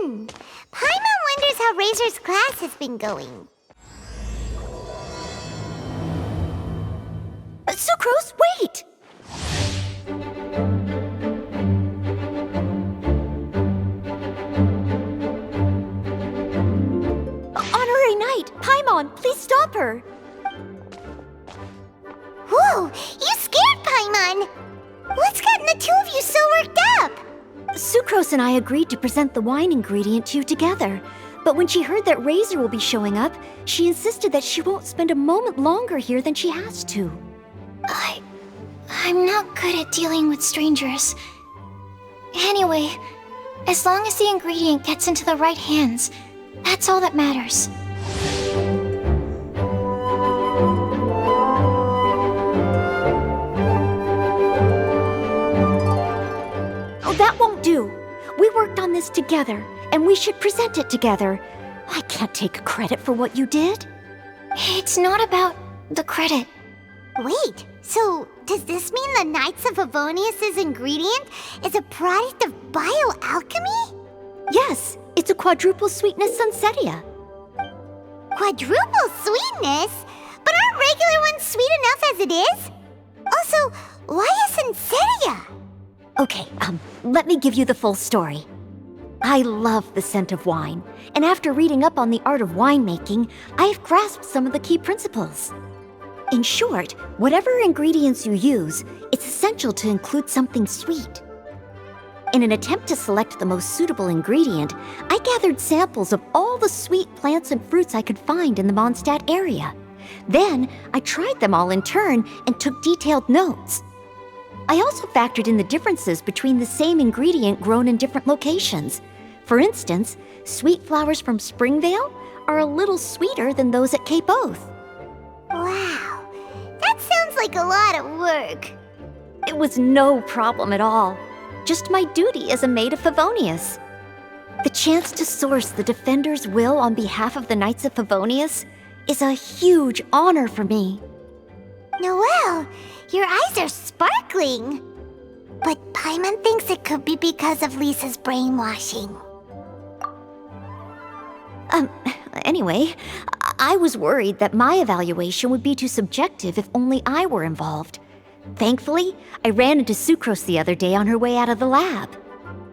Paimon wonders how Razor's class has been going. Sucrose, wait! Honorary Knight, Paimon, please stop her! Whoa, you scared Paimon! What's gotten the two of you so worked up? Sucrose and I agreed to present the wine ingredient to you together, but when she heard that Razor will be showing up, she insisted that she won't spend a moment longer here than she has to. I'm not good at dealing with strangers. Anyway, as long as the ingredient gets into the right hands, that's all that matters. Oh, that won't do. We worked on this together, and we should present it together. I can't take credit for what you did. It's not about the credit. Wait, so does this mean the Knights of Favonius' ingredient is a product of bioalchemy? Yes, it's a quadruple sweetness sunsetia. Quadruple sweetness? But aren't regular ones sweet enough as it is? Also, why a sunsetia? Okay, let me give you the full story. I love the scent of wine, and after reading up on the art of winemaking, I've grasped some of the key principles. In short, whatever ingredients you use, it's essential to include something sweet. In an attempt to select the most suitable ingredient, I gathered samples of all the sweet plants and fruits I could find in the Mondstadt area. Then, I tried them all in turn and took detailed notes. I also factored in the differences between the same ingredient grown in different locations. For instance, sweet flowers from Springvale are a little sweeter than those at Cape Oath. Wow, that sounds like a lot of work. It was no problem at all. Just my duty as a maid of Favonius. The chance to source the Defender's will on behalf of the Knights of Favonius is a huge honor for me. Noelle, your eyes are sparkling. But Paimon thinks it could be because of Lisa's brainwashing. Anyway, I was worried that my evaluation would be too subjective if only I were involved. Thankfully, I ran into Sucrose the other day on her way out of the lab.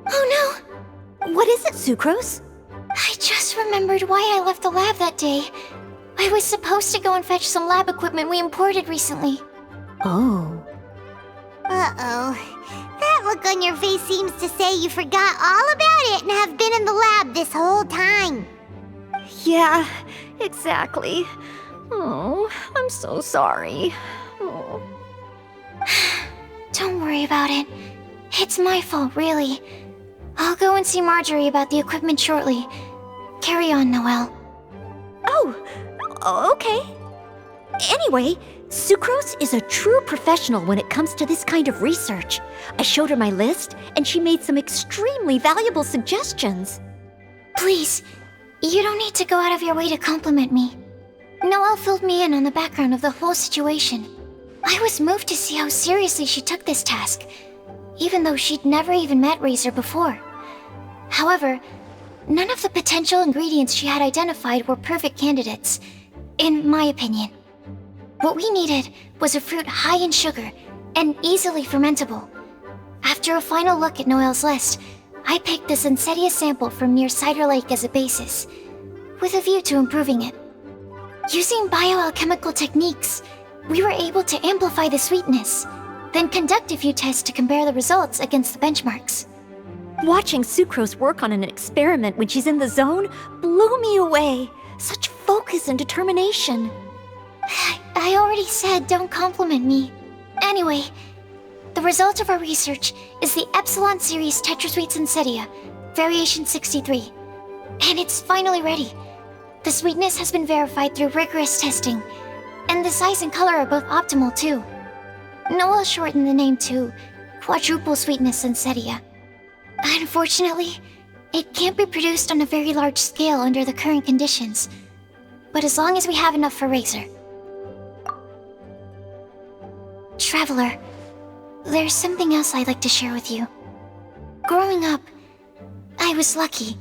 Oh no! What is it, Sucrose? I just remembered why I left the lab that day. I was supposed to go and fetch some lab equipment we imported recently. Oh. Uh-oh. That look on your face seems to say you forgot all about it and have been in the lab this whole time. Yeah, exactly. Oh, I'm so sorry. Oh. Don't worry about it. It's my fault, really. I'll go and see Marjorie about the equipment shortly. Carry on, Noelle. Oh, okay. Anyway, Sucrose is a true professional when it comes to this kind of research. I showed her my list, and she made some extremely valuable suggestions. Please, you don't need to go out of your way to compliment me. Noelle filled me in on the background of the whole situation. I was moved to see how seriously she took this task, even though she'd never even met Razor before. However, none of the potential ingredients she had identified were perfect candidates, in my opinion. What we needed was a fruit high in sugar and easily fermentable. After a final look at Noelle's list, I picked the Sunsetia sample from near Cider Lake as a basis, with a view to improving it. Using bioalchemical techniques, we were able to amplify the sweetness, then conduct a few tests to compare the results against the benchmarks. Watching Sucrose work on an experiment when she's in the zone blew me away. Such focus and determination. I already said don't compliment me. Anyway, the result of our research is the Epsilon Series Tetrasweet Sunsetia, Variation 63. And it's finally ready. The sweetness has been verified through rigorous testing, and the size and color are both optimal too. Noelle shortened the name to Quadruple Sweetness Sunsetia. Unfortunately, it can't be produced on a very large scale under the current conditions, but as long as we have enough for Razor. Traveler, there's something else I'd like to share with you. Growing up, I was lucky.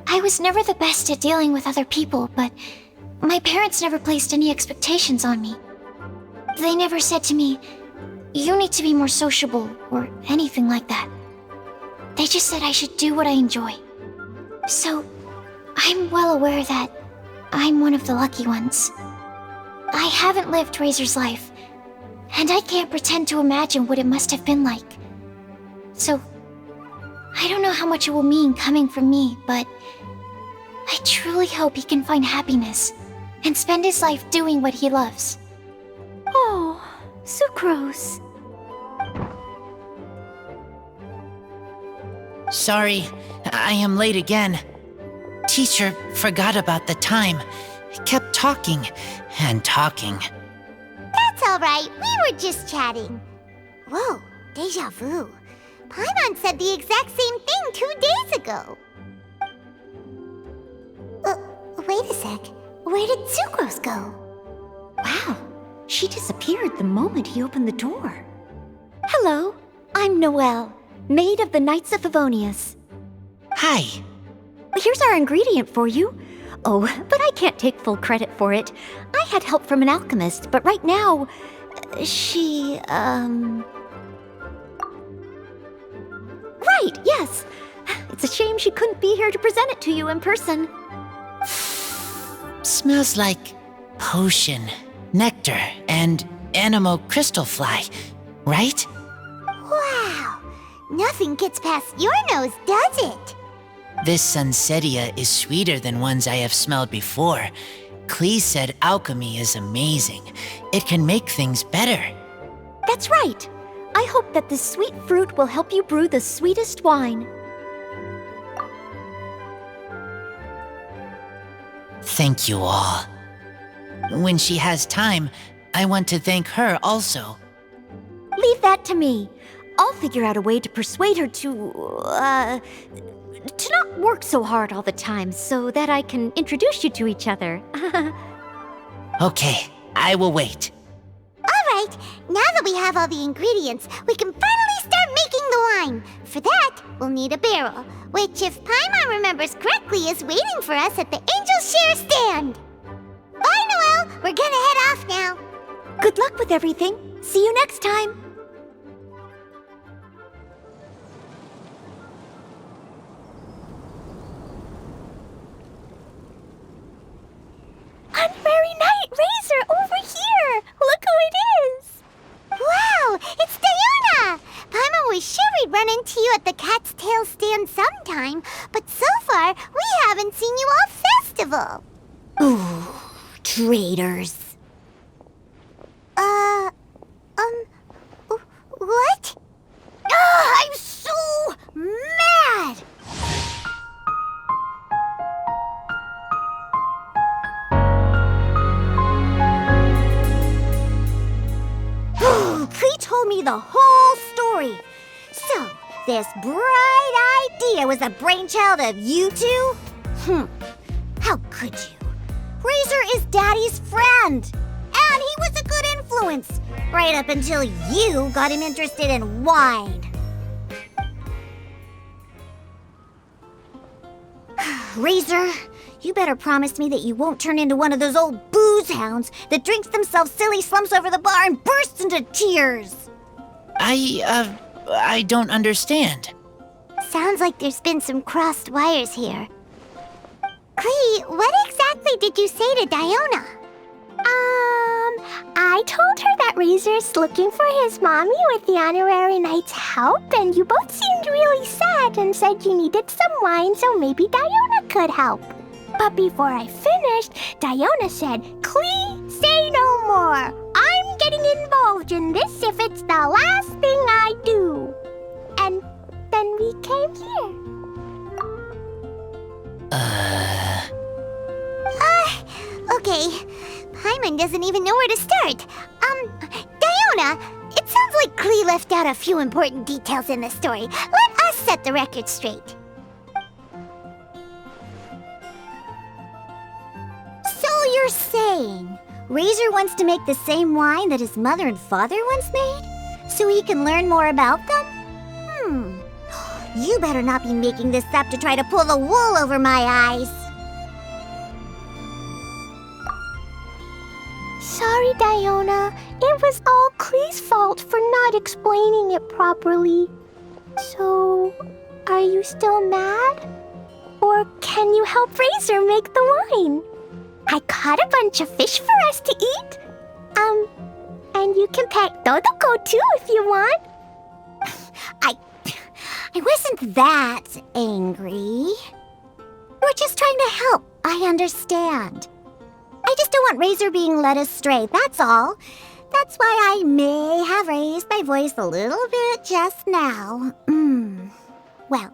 I was never the best at dealing with other people, but my parents never placed any expectations on me. They never said to me, "You need to be more sociable," or anything like that. They just said I should do what I enjoy. So, I'm well aware that I'm one of the lucky ones. I haven't lived Razor's life, and I can't pretend to imagine what it must have been like. So, I don't know how much it will mean coming from me, but I truly hope he can find happiness and spend his life doing what he loves. Oh, Sucrose. Sorry, I am late again. Teacher forgot about the time. Kept talking and talking. That's alright, we were just chatting. Whoa, deja vu. Paimon said the exact same thing 2 days ago. Wait a sec. Where did Sucrose go? Wow, she disappeared the moment he opened the door. Hello, I'm Noelle, maid of the Knights of Favonius. Hi. Here's our ingredient for you. Oh, but I can't take full credit for it. I had help from an alchemist, but right now, she, Right, yes. It's a shame she couldn't be here to present it to you in person. Smells like potion, nectar, and anemo crystal fly, right? Wow, nothing gets past your nose, does it? This Sunsetia is sweeter than ones I have smelled before. Klee said alchemy is amazing. It can make things better. That's right. I hope that this sweet fruit will help you brew the sweetest wine. Thank you all. When she has time, I want to thank her also. Leave that to me. I'll figure out a way to persuade her to not work so hard all the time so that I can introduce you to each other. Okay, I will wait. Alright, now that we have all the ingredients, we can finally start making the wine. For that, we'll need a barrel, which, if Paimon remembers correctly, is waiting for us at the Angel Share stand. Bye, Noelle! We're gonna head off now. Good luck with everything. See you next time. Honorary Knight Razor, over here! Look who it is! Wow, it's Diona! Paimon was sure we'd run into you at the Cat's Tail stand sometime, but so far, we haven't seen you all festival. Ooh, traitors. What? I'm so mad! Klee told me the whole story. So, this bright idea was the brainchild of you two? How could you? Razor is Daddy's friend. And he was a good influence. Right up until you got him interested in wine. Razor, you better promise me that you won't turn into one of those old booze hounds that drinks themselves silly, slumps over the bar, and bursts into tears. I don't understand. Sounds like there's been some crossed wires here. Klee, what exactly did you say to Diona? I told her that Razor's looking for his mommy with the Honorary Knight's help, and you both seemed really sad and said you needed some wine, so maybe Diona could help. But before I finished, Diona said, "Klee, say no more. I'm getting involved in this if it's the last thing I do." And then we came here. Okay. Paimon doesn't even know where to start. Diona, it sounds like Klee left out a few important details in the story. Let us set the record straight. So you're saying Razor wants to make the same wine that his mother and father once made? So he can learn more about them? You better not be making this up to try to pull the wool over my eyes. Sorry, Diona. It was all Klee's fault for not explaining it properly. So, are you still mad? Or can you help Razor make the wine? I caught a bunch of fish for us to eat. And you can pet Dodoko too if you want. I wasn't that angry. We're just trying to help. I understand. I just don't want Razor being led astray, that's all. That's why I may have raised my voice a little bit just now. Well,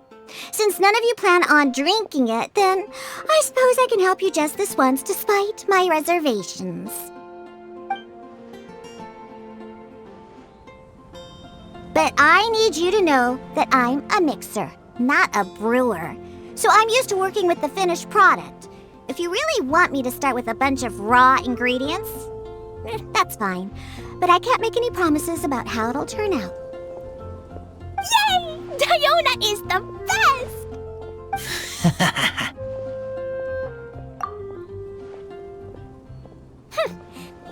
since none of you plan on drinking it, then I suppose I can help you just this once despite my reservations. But I need you to know that I'm a mixer, not a brewer. So I'm used to working with the finished product. If you really want me to start with a bunch of raw ingredients, that's fine. But I can't make any promises about how it'll turn out. Yay! Diona is the best!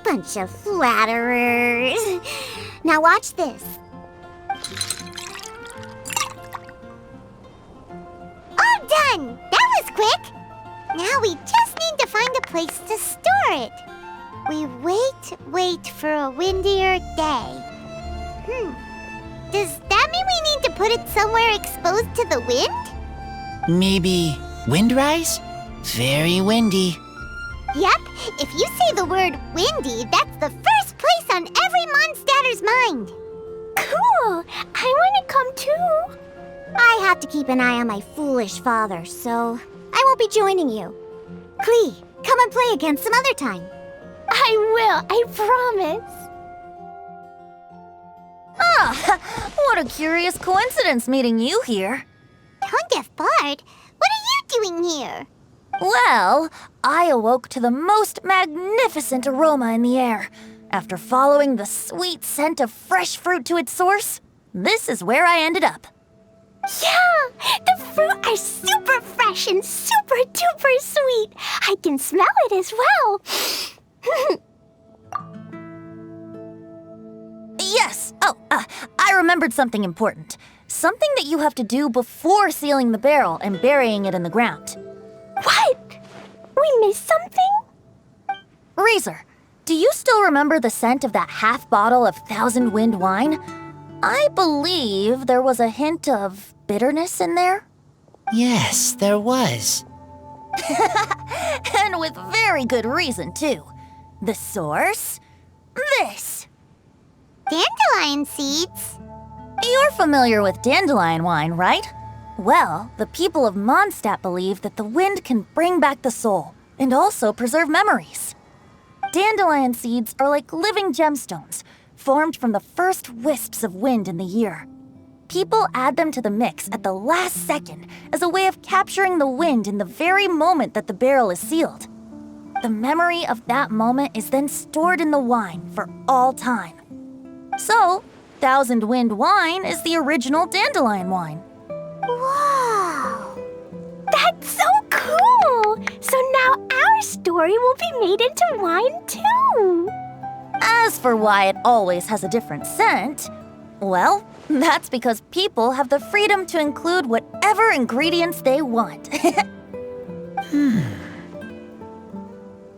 Bunch of flatterers. Now watch this. All done! That was quick! Now we just need to find a place to store it. We wait for a windier day. Does that mean we need to put it somewhere exposed to the wind? Maybe windrise? Very windy. Yep, if you say the word windy, that's the first place on every monster's mind. Cool! I want to come too. I have to keep an eye on my foolish father, so I won't be joining you. Klee, come and play again some other time. I will, I promise. What a curious coincidence meeting you here. Don't get bored. What are you doing here? Well, I awoke to the most magnificent aroma in the air. After following the sweet scent of fresh fruit to its source, this is where I ended up. Yeah! The fruit are super fresh and super duper sweet. I can smell it as well. Yes! I remembered something important. Something that you have to do before sealing the barrel and burying it in the ground. What? We missed something? Razor, do you still remember the scent of that half bottle of Thousand Wind wine? I believe there was a hint of bitterness in there. Yes, there was. And with very good reason, too. The source? This. Dandelion seeds. You're familiar with dandelion wine, right? Well, the people of Mondstadt believe that the wind can bring back the soul and also preserve memories. Dandelion seeds are like living gemstones, formed from the first wisps of wind in the year. People add them to the mix at the last second as a way of capturing the wind in the very moment that the barrel is sealed. The memory of that moment is then stored in the wine for all time. So, Thousand Wind wine is the original dandelion wine. Wow! That's so cool! So now our story will be made into wine too. As for why it always has a different scent, well, that's because people have the freedom to include whatever ingredients they want.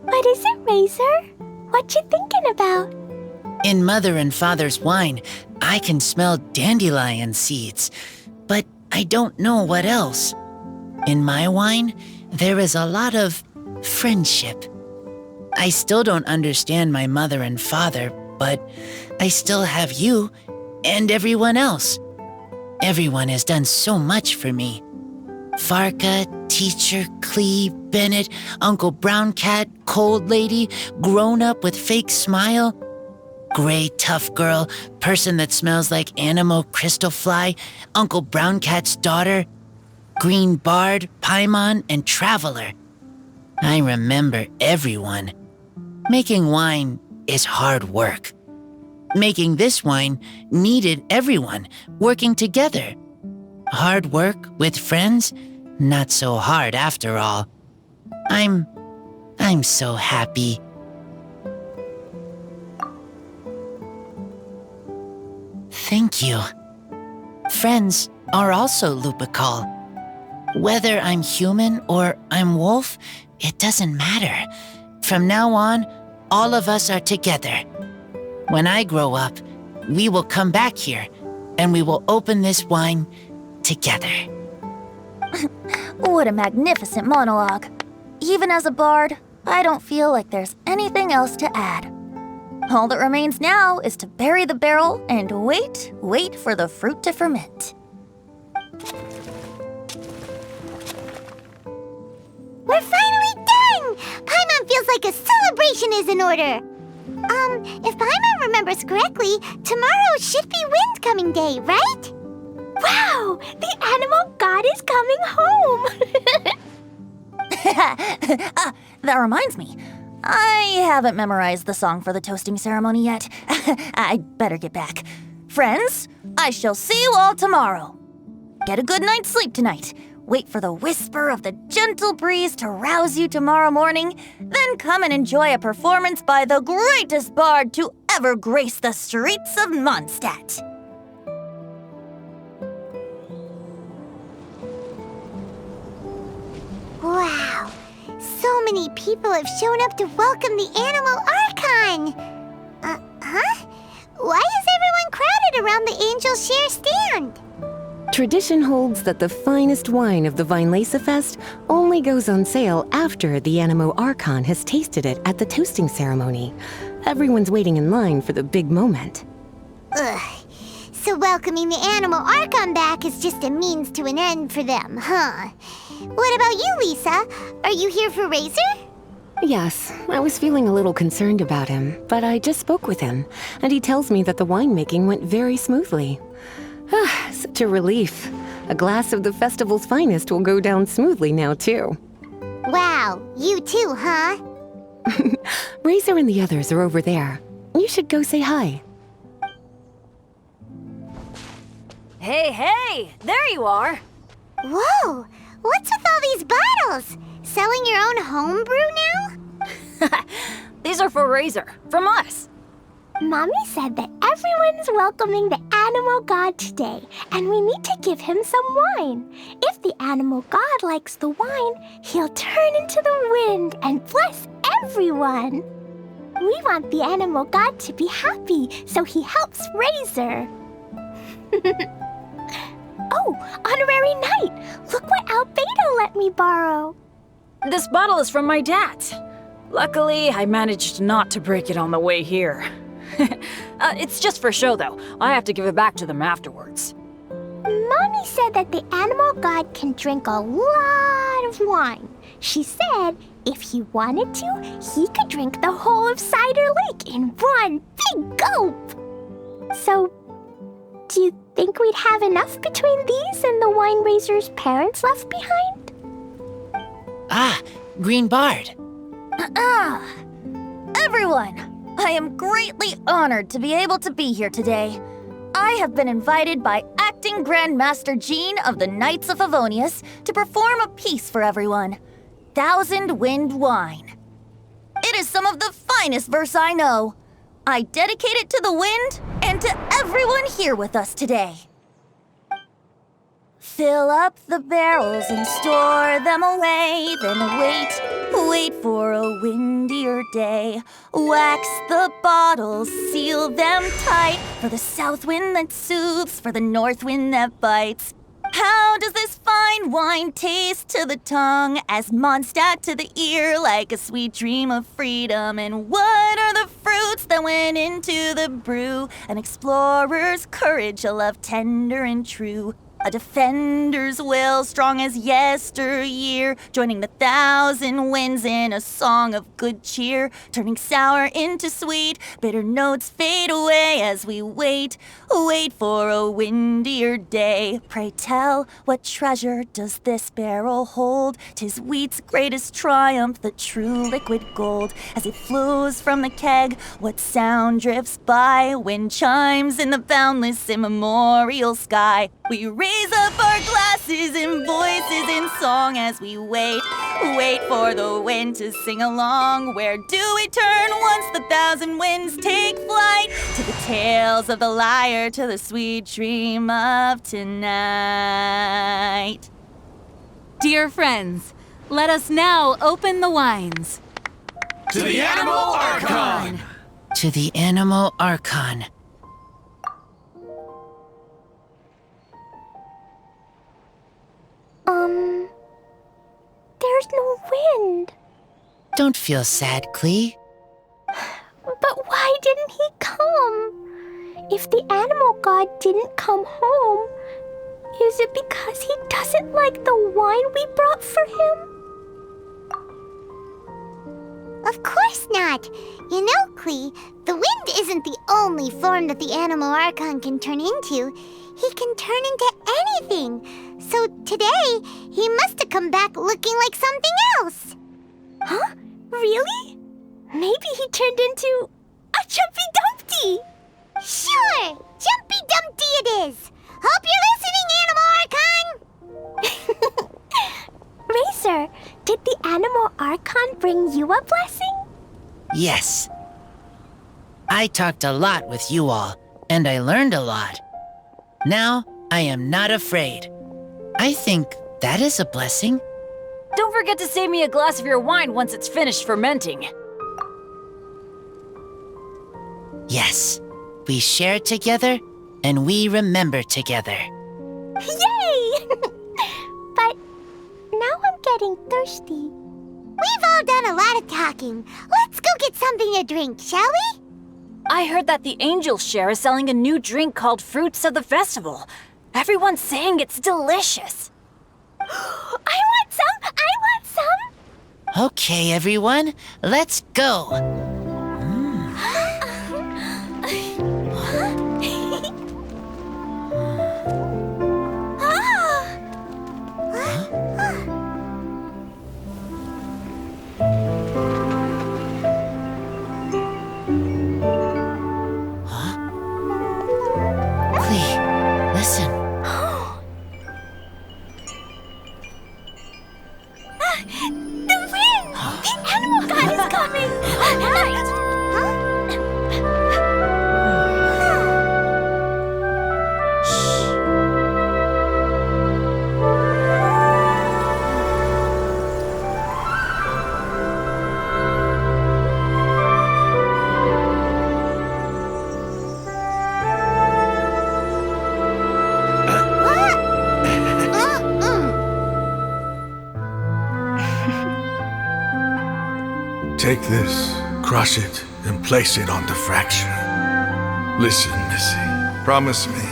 What is it, Razor? What you thinking about? In Mother and Father's wine, I can smell dandelion seeds, but I don't know what else. In my wine, there is a lot of friendship. I still don't understand my mother and father, but I still have you and everyone else. Everyone has done so much for me. Farka, Teacher, Klee, Bennett, Uncle Brown Cat, Cold Lady, Grown Up with Fake Smile, Gray Tough Girl, Person that Smells like Animo Crystal Fly, Uncle Brown Cat's Daughter, Green Bard, Paimon, and Traveler. I remember everyone. Making wine is hard work. Making this wine needed everyone working together. Hard work with friends? Not so hard after all. I'm so happy. Thank you. Friends are also Lupical. Whether I'm human or I'm wolf, it doesn't matter. From now on, all of us are together. When I grow up, we will come back here, and we will open this wine together. What a magnificent monologue. Even as a bard, I don't feel like there's anything else to add. All that remains now is to bury the barrel and wait for the fruit to ferment. We're finally done! Paimon feels like a celebration is in order. If Paimon remembers correctly, tomorrow should be Wind-coming day, right? Wow! The animal god is coming home! That reminds me. I haven't memorized the song for the toasting ceremony yet. I'd better get back. Friends, I shall see you all tomorrow. Get a good night's sleep tonight. Wait for the whisper of the gentle breeze to rouse you tomorrow morning. Then come and enjoy a performance by the greatest bard to ever grace the streets of Mondstadt. Wow, so many people have shown up to welcome the animal Archon. Huh? Why is everyone crowded around the Angel Share stand? Tradition holds that the finest wine of the Vinelasa Fest only goes on sale after the Animo Archon has tasted it at the toasting ceremony. Everyone's waiting in line for the big moment. Ugh. So welcoming the animal Archon back is just a means to an end for them, huh? What about you, Lisa? Are you here for Razor? Yes, I was feeling a little concerned about him, but I just spoke with him, and he tells me that the winemaking went very smoothly. Such a relief. A glass of the festival's finest will go down smoothly now, too. Wow, you too, huh? Razor and the others are over there. You should go say hi. Hey, there you are. Whoa, what's with all these bottles? Selling your own homebrew now? These are for Razor, from us. Mommy said that everyone's welcoming the animal god today, and we need to give him some wine. If the animal god likes the wine, he'll turn into the wind and bless everyone. We want the animal god to be happy, so he helps Razor. Oh, honorary knight! Look what Albedo let me borrow. This bottle is from my dad. Luckily, I managed not to break it on the way here. It's just for show, though. I have to give it back to them afterwards. Mommy said that the animal god can drink a lot of wine. She said if he wanted to, he could drink the whole of Cider Lake in one big gulp. So, do you think we'd have enough between these and the wine raiser's parents left behind? Ah, Green Bard. Everyone, I am greatly honored to be able to be here today. I have been invited by Acting Grand Master Jean of the Knights of Favonius to perform a piece for everyone. Thousand Wind Wine. It is some of the finest verse I know. I dedicate it to the wind and to everyone here with us today. Fill up the barrels and store them away, then wait for a windier day. Wax the bottles, seal them tight, for the south wind that soothes, for the north wind that bites. How does this fine wine taste to the tongue, as Mondstadt to the ear, like a sweet dream of freedom? And what are the fruits that went into the brew? An explorer's courage, a love tender and true. A defender's will, strong as yesteryear, joining the thousand winds in a song of good cheer, turning sour into sweet, bitter notes fade away as we wait for a windier day. Pray tell, what treasure does this barrel hold? 'Tis wheat's greatest triumph, the true liquid gold. As it flows from the keg, what sound drifts by? Wind chimes in the boundless immemorial sky. We raise raise up our glasses and voices in song as we wait for the wind to sing along. Where do we turn once the thousand winds take flight? To the tales of the lyre, to the sweet dream of tonight. Dear friends, let us now open the wines. To the Animal Archon! To the Animal Archon. There's no wind. Don't feel sad, Klee. But why didn't he come? If the animal god didn't come home, is it because he doesn't like the wine we brought for him? Of course not. You know, Klee, the wind isn't the only form that the Animal Archon can turn into. He can turn into anything. So today, he must have come back looking like something else. Huh? Really? Maybe he turned into a Jumpy Dumpty. Sure, Jumpy Dumpty it is. Hope you're listening, Animal Archon. Razor, did the Animal Archon bring you a blessing? Yes. I talked a lot with you all, and I learned a lot. Now, I am not afraid. I think that is a blessing. Don't forget to save me a glass of your wine once it's finished fermenting. Yes, we share together, and we remember together. Yay! But now I'm getting thirsty. We've all done a lot of talking. Let's go get something to drink, shall we? I heard that the Angel Share is selling a new drink called Fruits of the Festival. Everyone's saying it's delicious. I want some! I want some! Okay, everyone, let's go. Klee, listen. The wind! The animal god is coming! Right! Take this, crush it, and place it on the fracture. Listen, Missy. Promise me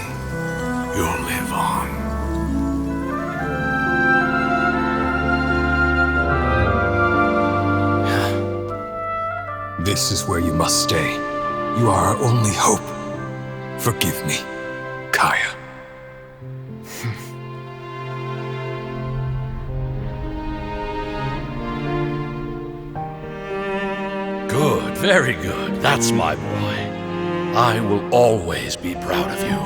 you'll live on. This is where you must stay. You are our only hope. Forgive me, Kaya. Good, very good. That's my boy. I will always be proud of you.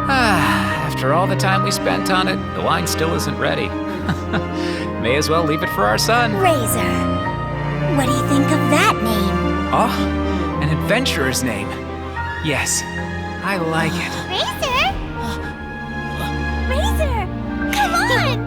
After all the time we spent on it, the wine still isn't ready. May as well leave it for our son. Razor. What do you think of that name? Oh, an adventurer's name. Yes, I like it. Razor! Come on!